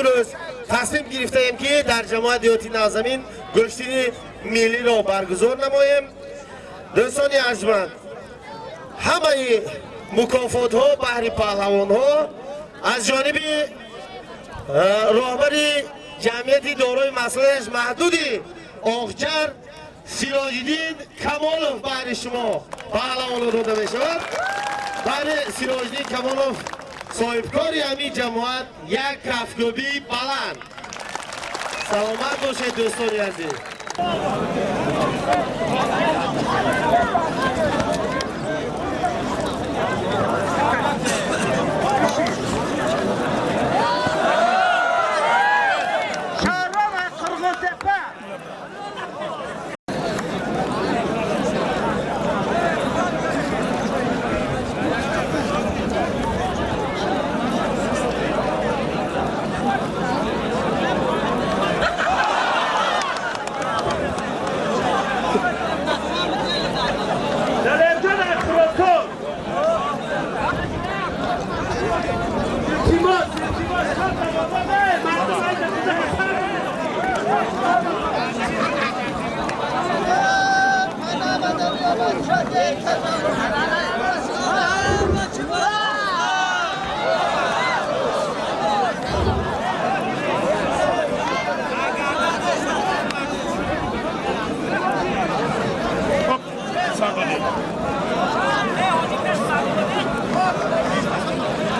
امروز تصمیم گرفتیم که در جماعت دیوتی نازنین گشتین ملی را برگزار نماییم. دوستان ارجمند، همه مکافات ها بهر پهلوان ها از جانب راهبر جمعیت دارای مصالح محدودی آخجر سیراج‌الدین کمالوف بهر شما پهلوان داده می شود. بهر سیراج‌الدین کمالوف صاحبکاری همین جماعت یک کفگوبی بلند. سلامت باشید دوستان عزیز.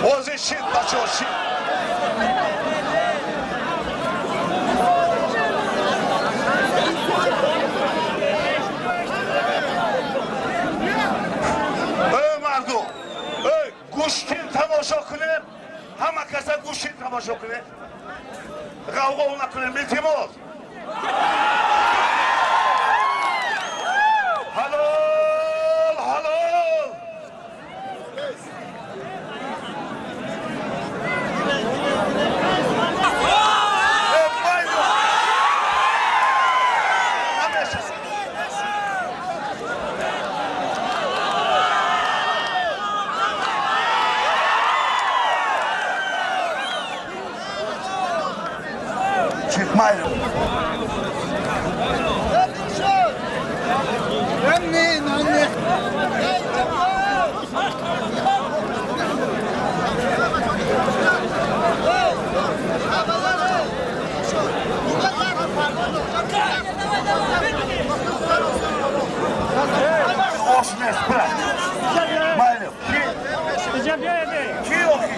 Position, Bachoshi. مردم گوشتین تماشا کنیم، همه کسا گوشتین تماشا کنیم، غوغا نکنیم. التماس حلال حلال. Çıkmayın. Anne. Osmes bırak. Maylim. Ki yok ki.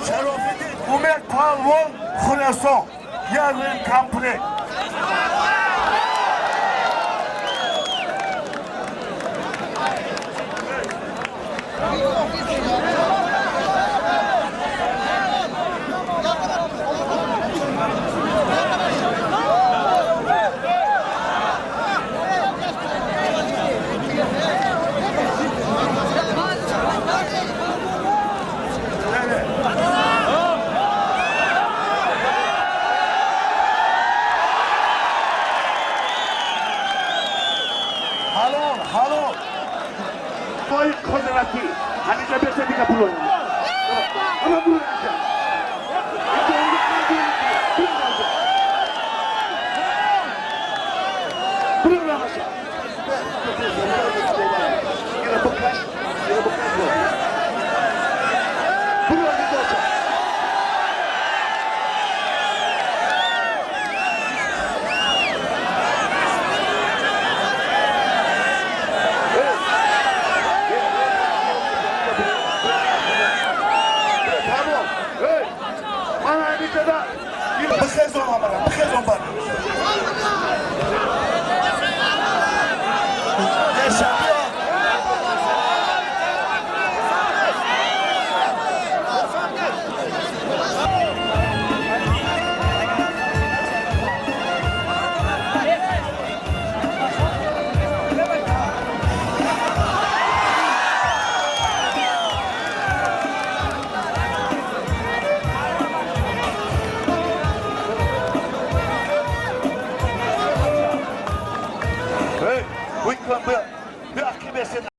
Şerafettin Umer Palvon Khurason. Yarın kampını. Halo. Boy konservati. Hani cebese bir kapı oynuyor. Ama bunu yapacağım. Bunu yapacağım. Yine bu kaç. Bunu yapacağım. بخزون بخزون